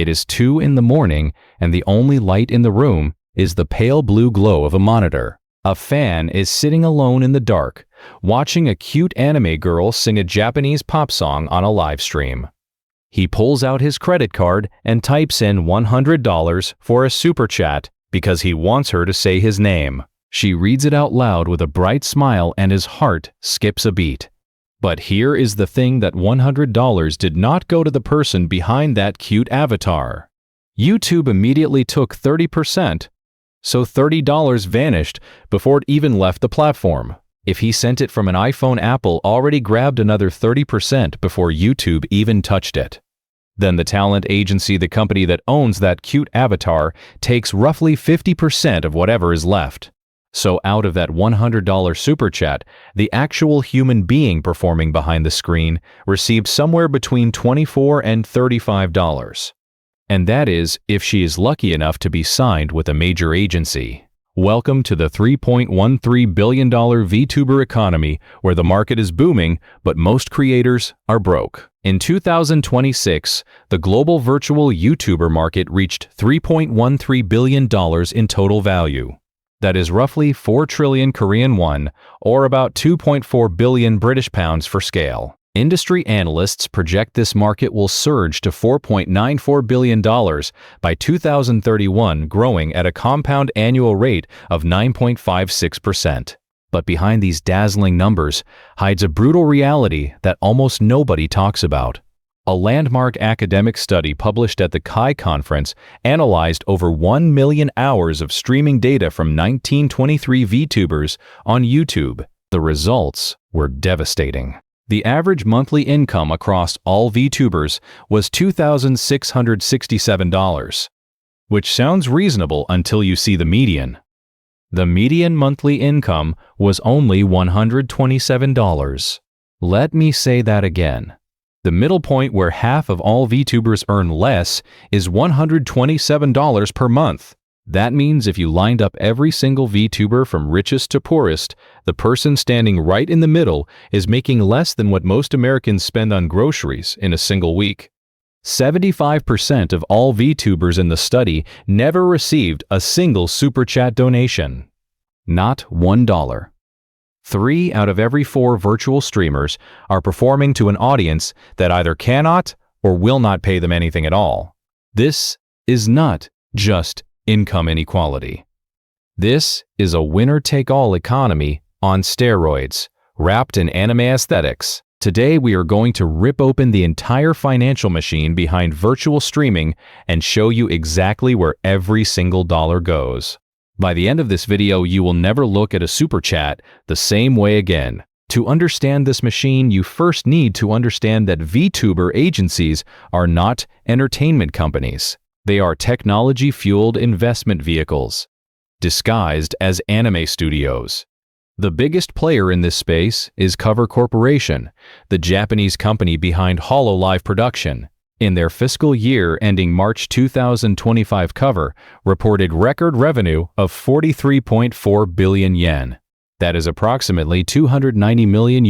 It is 2 in the morning, and the only light in the room is the pale blue glow of a monitor. A fan is sitting alone in the dark, watching a cute anime girl sing a Japanese pop song on a live stream. He pulls out his credit card and types in $100 for a super chat because he wants her to say his name. She reads it out loud with a bright smile and his heart skips a beat. But here is the thing, that $100 did not go to the person behind that cute avatar. YouTube immediately took 30%, so $30 vanished before it even left the platform. If he sent it from an iPhone, Apple already grabbed another 30% before YouTube even touched it. Then the talent agency, the company that owns that cute avatar, takes roughly 50% of whatever is left. So out of that $100 super chat, the actual human being performing behind the screen received somewhere between $24 and $35. And that is if she is lucky enough to be signed with a major agency. Welcome to the $3.13 billion VTuber economy, where the market is booming, but most creators are broke. In 2026, the global virtual YouTuber market reached $3.13 billion in total value. That is roughly 4 trillion Korean won, or about 2.4 billion British pounds for scale. Industry analysts project this market will surge to $4.94 billion by 2031, growing at a compound annual rate of 9.56%. But behind these dazzling numbers hides a brutal reality that almost nobody talks about. A landmark academic study published at the Kai conference analyzed over 1 million hours of streaming data from 1923 VTubers on YouTube. The results were devastating. The average monthly income across all VTubers was $2,667, which sounds reasonable until you see the median. The median monthly income was only $127. Let me say that again. The middle point, where half of all VTubers earn less, is $127 per month. That means if you lined up every single VTuber from richest to poorest, the person standing right in the middle is making less than what most Americans spend on groceries in a single week. 75% of all VTubers in the study never received a single super chat donation. Not $1. 3 out of every 4 virtual streamers are performing to an audience that either cannot or will not pay them anything at all. This is not just income inequality. This is a winner-take-all economy on steroids, wrapped in anime aesthetics. Today we are going to rip open the entire financial machine behind virtual streaming and show you exactly where every single dollar goes. By the end of this video, you will never look at a super chat the same way again. To understand this machine, you first need to understand that VTuber agencies are not entertainment companies. They are technology-fueled investment vehicles, disguised as anime studios. The biggest player in this space is Cover Corporation, the Japanese company behind Hololive production. In their fiscal year ending March 2025, Cover reported record revenue of 43.4 billion yen. That is approximately $290 million,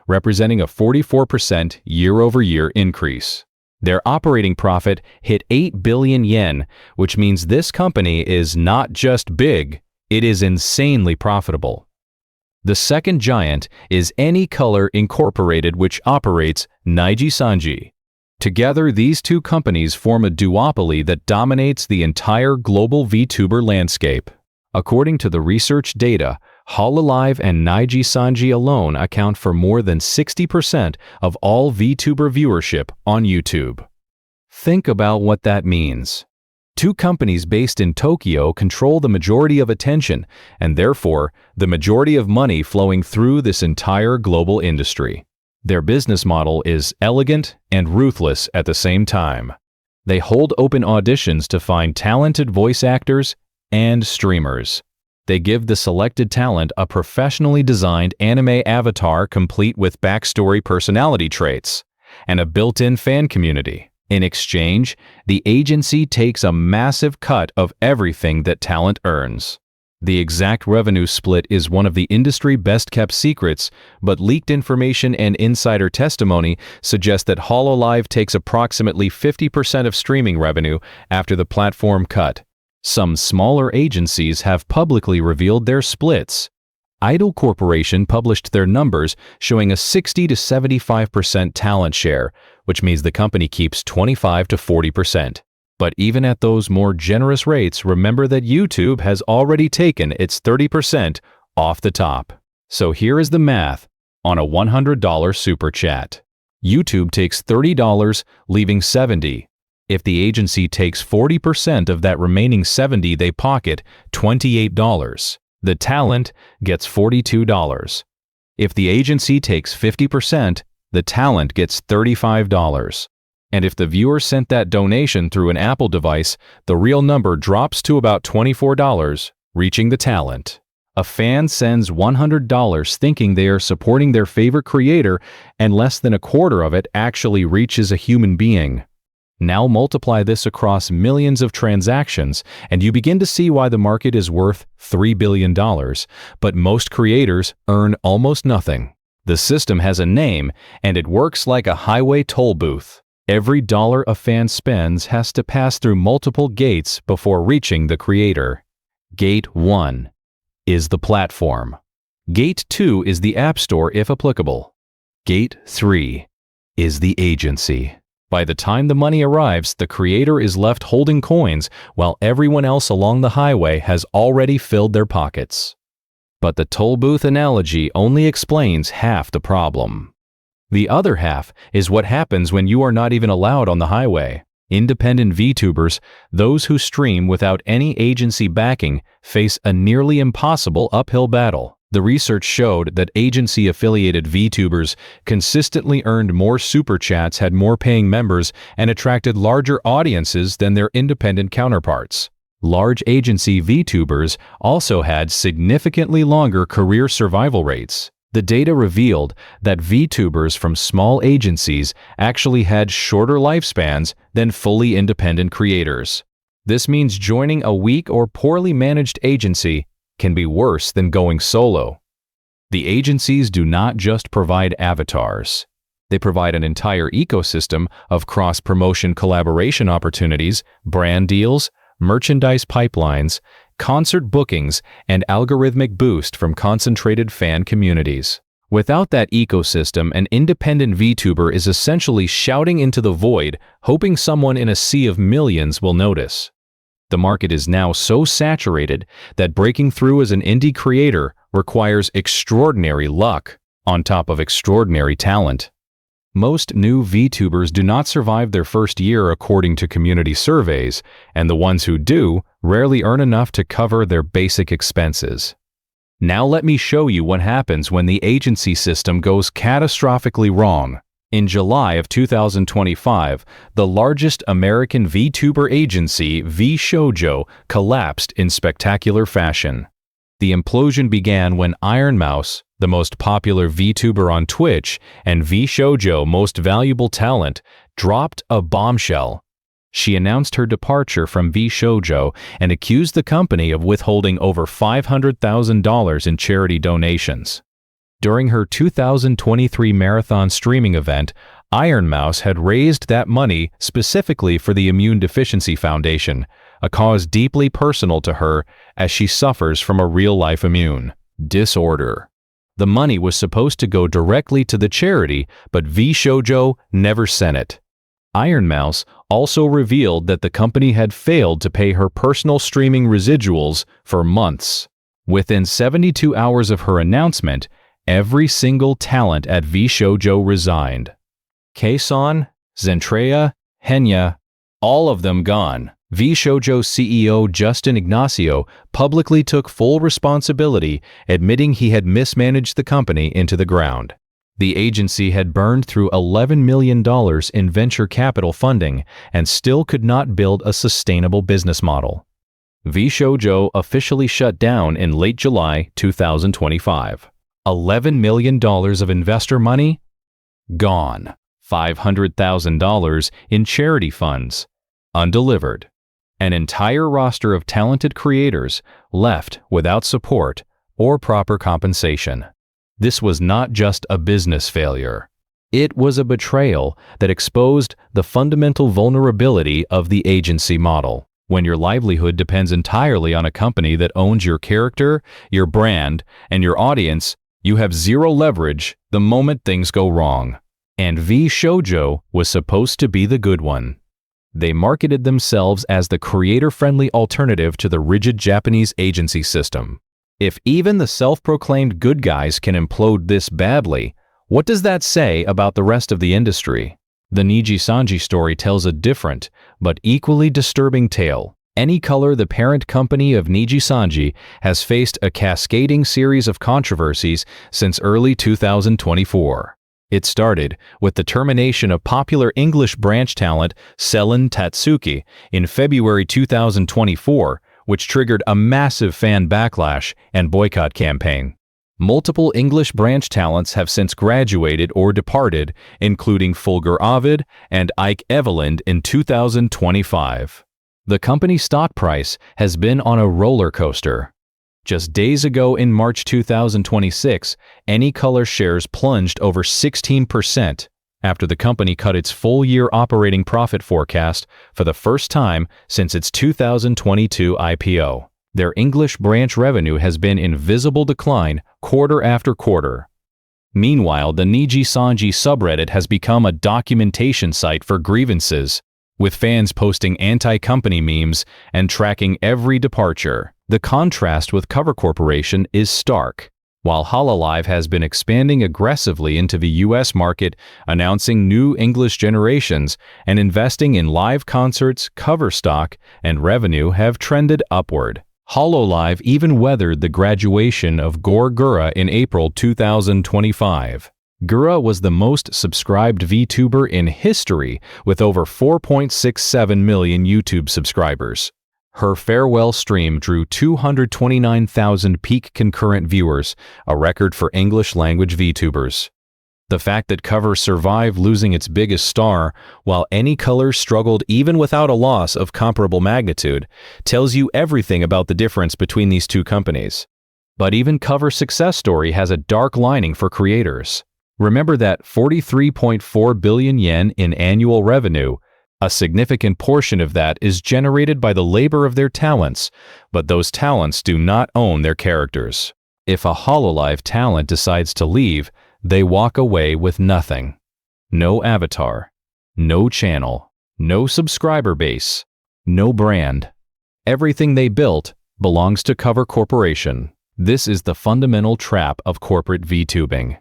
representing a 44% year-over-year increase. Their operating profit hit 8 billion yen, which means this company is not just big, it is insanely profitable. The second giant is AnyColor Incorporated, which operates Nijisanji. Together, these two companies form a duopoly that dominates the entire global VTuber landscape. According to the research data, Hololive and Nijisanji alone account for more than 60% of all VTuber viewership on YouTube. Think about what that means. Two companies based in Tokyo control the majority of attention and therefore the majority of money flowing through this entire global industry. Their business model is elegant and ruthless at the same time. They hold open auditions to find talented voice actors and streamers. They give the selected talent a professionally designed anime avatar complete with backstory, personality traits, and a built-in fan community. In exchange, the agency takes a massive cut of everything that talent earns. The exact revenue split is one of the industry best-kept secrets, but leaked information and insider testimony suggest that Hololive takes approximately 50% of streaming revenue after the platform cut. Some smaller agencies have publicly revealed their splits. Idol Corporation published their numbers showing a 60 to 75% talent share, which means the company keeps 25 to 40%. But even at those more generous rates, remember that YouTube has already taken its 30% off the top. So here is the math on a $100 super chat. YouTube takes $30, leaving $70. If the agency takes 40% of that remaining $70, they pocket $28. The talent gets $42. If the agency takes 50%, the talent gets $35. And if the viewer sent that donation through an Apple device, the real number drops to about $24, reaching the talent. A fan sends $100 thinking they are supporting their favorite creator, and less than a quarter of it actually reaches a human being. Now multiply this across millions of transactions, and you begin to see why the market is worth $3 billion, but most creators earn almost nothing. The system has a name, and it works like a highway toll booth. Every dollar a fan spends has to pass through multiple gates before reaching the creator. Gate 1 is the platform. Gate 2 is the App Store if applicable. Gate 3 is the agency. By the time the money arrives, the creator is left holding coins while everyone else along the highway has already filled their pockets. But the toll booth analogy only explains half the problem. The other half is what happens when you are not even allowed on the highway. Independent VTubers, those who stream without any agency backing, face a nearly impossible uphill battle. The research showed that agency-affiliated VTubers consistently earned more super chats, had more paying members, and attracted larger audiences than their independent counterparts. Large agency VTubers also had significantly longer career survival rates. The data revealed that VTubers from small agencies actually had shorter lifespans than fully independent creators. This means joining a weak or poorly managed agency can be worse than going solo. The agencies do not just provide avatars. They provide an entire ecosystem of cross-promotion collaboration opportunities, brand deals, merchandise pipelines, concert bookings, and algorithmic boost from concentrated fan communities. Without that ecosystem, an independent VTuber is essentially shouting into the void, hoping someone in a sea of millions will notice. The market is now so saturated that breaking through as an indie creator requires extraordinary luck on top of extraordinary talent. Most new VTubers do not survive their first year according to community surveys, and the ones who do rarely earn enough to cover their basic expenses. Now let me show you what happens when the agency system goes catastrophically wrong. In July of 2025, the largest American VTuber agency, VShojo, collapsed in spectacular fashion. The implosion began when Ironmouse, the most popular VTuber on Twitch and VShojo most valuable talent, dropped a bombshell. She announced her departure from VShojo and accused the company of withholding over $500,000 in charity donations. During her 2023 marathon streaming event, Ironmouse had raised that money specifically for the Immune Deficiency Foundation, a cause deeply personal to her as she suffers from a real-life immune disorder. The money was supposed to go directly to the charity, but VShojo never sent it. Ironmouse also revealed that the company had failed to pay her personal streaming residuals for months. Within 72 hours of her announcement, every single talent at VShojo resigned. Kason, Zentreya, Henya, all of them gone. VShojo CEO Justin Ignacio publicly took full responsibility, admitting he had mismanaged the company into the ground. The agency had burned through $11 million in venture capital funding and still could not build a sustainable business model. VShojo officially shut down in late July 2025. $11 million of investor money? Gone. $500,000 in charity funds? Undelivered. An entire roster of talented creators left without support or proper compensation. This was not just a business failure. It was a betrayal that exposed the fundamental vulnerability of the agency model. When your livelihood depends entirely on a company that owns your character, your brand, and your audience, you have zero leverage the moment things go wrong. And VShojo was supposed to be the good one. They marketed themselves as the creator-friendly alternative to the rigid Japanese agency system. If even the self-proclaimed good guys can implode this badly, what does that say about the rest of the industry? The Nijisanji story tells a different, but equally disturbing tale. AnyColor, the parent company of Nijisanji, has faced a cascading series of controversies since early 2024. It started with the termination of popular English branch talent Selen Tatsuki in February 2024, which triggered a massive fan backlash and boycott campaign. Multiple English branch talents have since graduated or departed, including Fulgur Ovid and Ike Eveland in 2025. The company's stock price has been on a roller coaster. Just days ago in March 2026, AnyColor shares plunged over 16% after the company cut its full-year operating profit forecast for the first time since its 2022 IPO. Their English branch revenue has been in visible decline quarter after quarter. Meanwhile, the Nijisanji subreddit has become a documentation site for grievances, with fans posting anti-company memes and tracking every departure. The contrast with Cover Corporation is stark. While Hololive has been expanding aggressively into the US market, announcing new English generations, and investing in live concerts, cover stock, and revenue have trended upward. Hololive even weathered the graduation of Gore Gura in April 2025. Gura was the most subscribed VTuber in history with over 4.67 million YouTube subscribers. Her farewell stream drew 229,000 peak concurrent viewers, a record for English-language VTubers. The fact that Cover survived losing its biggest star, while AnyColor struggled even without a loss of comparable magnitude, tells you everything about the difference between these two companies. But even Cover's success story has a dark lining for creators. Remember that 43.4 billion yen in annual revenue. A significant portion of that is generated by the labor of their talents, but those talents do not own their characters. If a Hololive talent decides to leave, they walk away with nothing. No avatar, no channel, no subscriber base, no brand. Everything they built belongs to Cover Corporation. This is the fundamental trap of corporate VTubing.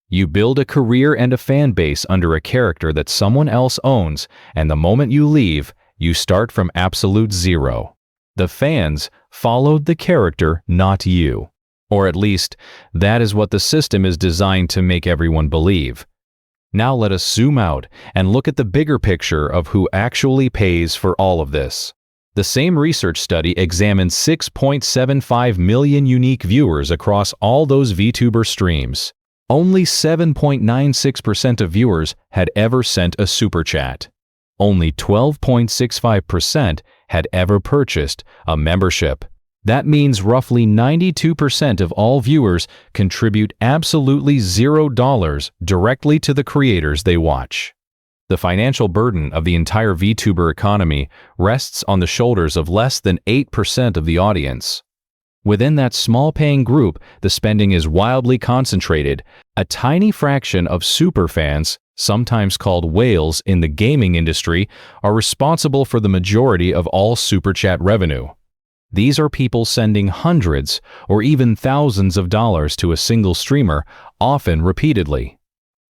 You build a career and a fan base under a character that someone else owns, and the moment you leave, you start from absolute zero. The fans followed the character, not you. Or at least, that is what the system is designed to make everyone believe. Now let us zoom out and look at the bigger picture of who actually pays for all of this. The same research study examined 6.75 million unique viewers across all those VTuber streams. Only 7.96% of viewers had ever sent a super chat. Only 12.65% had ever purchased a membership. That means roughly 92% of all viewers contribute absolutely $0 directly to the creators they watch. The financial burden of the entire VTuber economy rests on the shoulders of less than 8% of the audience. Within that small paying group, the spending is wildly concentrated. A tiny fraction of superfans, sometimes called whales in the gaming industry, are responsible for the majority of all super chat revenue. These are people sending hundreds or even thousands of dollars to a single streamer, often repeatedly.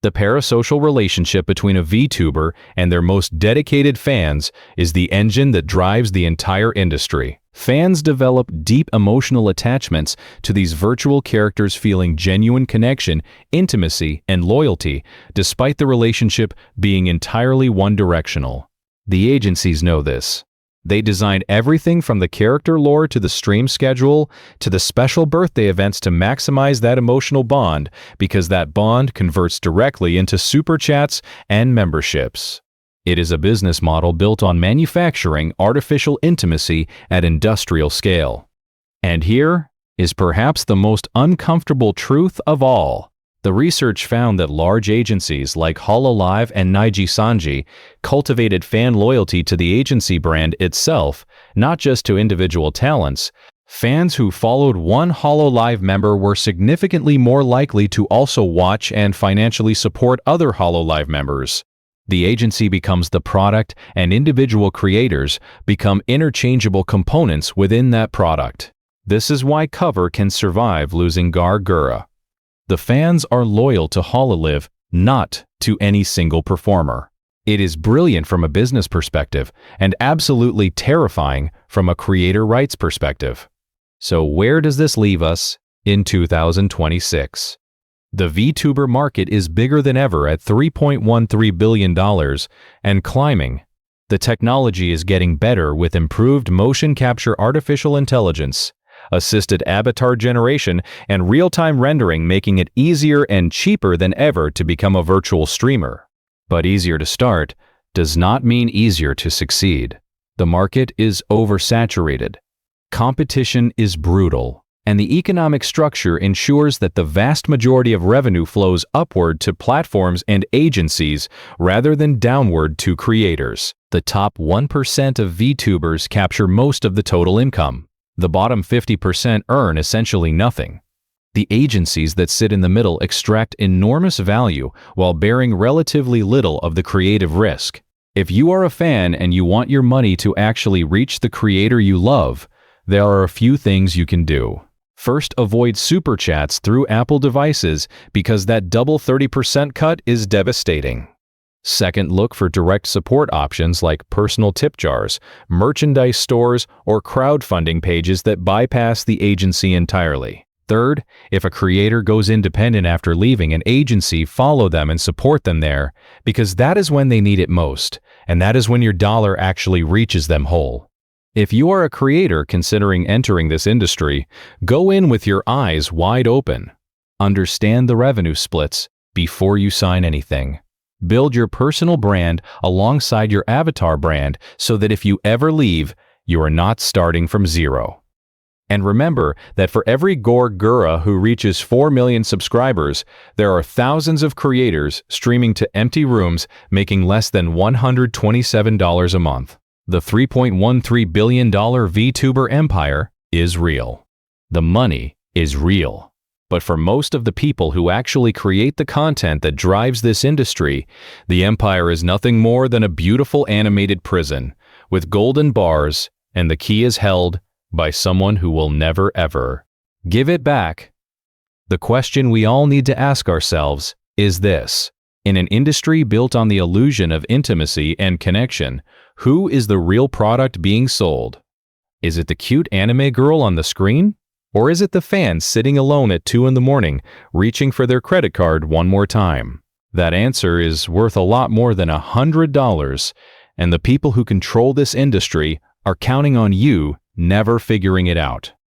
The parasocial relationship between a VTuber and their most dedicated fans is the engine that drives the entire industry. Fans develop deep emotional attachments to these virtual characters, feeling genuine connection, intimacy, and loyalty, despite the relationship being entirely one-directional. The agencies know this. They design everything from the character lore to the stream schedule to the special birthday events to maximize that emotional bond, because that bond converts directly into super chats and memberships. It is a business model built on manufacturing artificial intimacy at industrial scale. And here is perhaps the most uncomfortable truth of all. The research found that large agencies like Hololive and Nijisanji cultivated fan loyalty to the agency brand itself, not just to individual talents. Fans who followed one Hololive member were significantly more likely to also watch and financially support other Hololive members. The agency becomes the product, and individual creators become interchangeable components within that product. This is why Cover can survive losing Gura. The fans are loyal to Hololive, not to any single performer. It is brilliant from a business perspective and absolutely terrifying from a creator rights perspective. So where does this leave us in 2026? The VTuber market is bigger than ever at $3.13 billion and climbing. The technology is getting better with improved motion capture artificial intelligence, assisted avatar generation, and real-time rendering, making it easier and cheaper than ever to become a virtual streamer. But easier to start does not mean easier to succeed. The market is oversaturated. Competition is brutal, and the economic structure ensures that the vast majority of revenue flows upward to platforms and agencies rather than downward to creators. The top 1% of VTubers capture most of the total income. The bottom 50% earn essentially nothing. The agencies that sit in the middle extract enormous value while bearing relatively little of the creative risk. If you are a fan and you want your money to actually reach the creator you love, there are a few things you can do. First, avoid super chats through Apple devices because that double 30% cut is devastating. Second, look for direct support options like personal tip jars, merchandise stores, or crowdfunding pages that bypass the agency entirely. Third, if a creator goes independent after leaving an agency, follow them and support them there, because that is when they need it most, and that is when your dollar actually reaches them whole. If you are a creator considering entering this industry, go in with your eyes wide open. Understand the revenue splits before you sign anything. Build your personal brand alongside your avatar brand so that if you ever leave, you are not starting from zero. And remember that for every Gura who reaches 4 million subscribers, there are thousands of creators streaming to empty rooms making less than $127 a month. The $3.13 billion VTuber empire is real. The money is real. But for most of the people who actually create the content that drives this industry, the empire is nothing more than a beautiful animated prison with golden bars, and the key is held by someone who will never ever give it back. The question we all need to ask ourselves is this: in an industry built on the illusion of intimacy and connection, who is the real product being sold? Is it the cute anime girl on the screen? Or is it the fans sitting alone at 2 in the morning, reaching for their credit card one more time? That answer is worth a lot more than $100, and the people who control this industry are counting on you never figuring it out.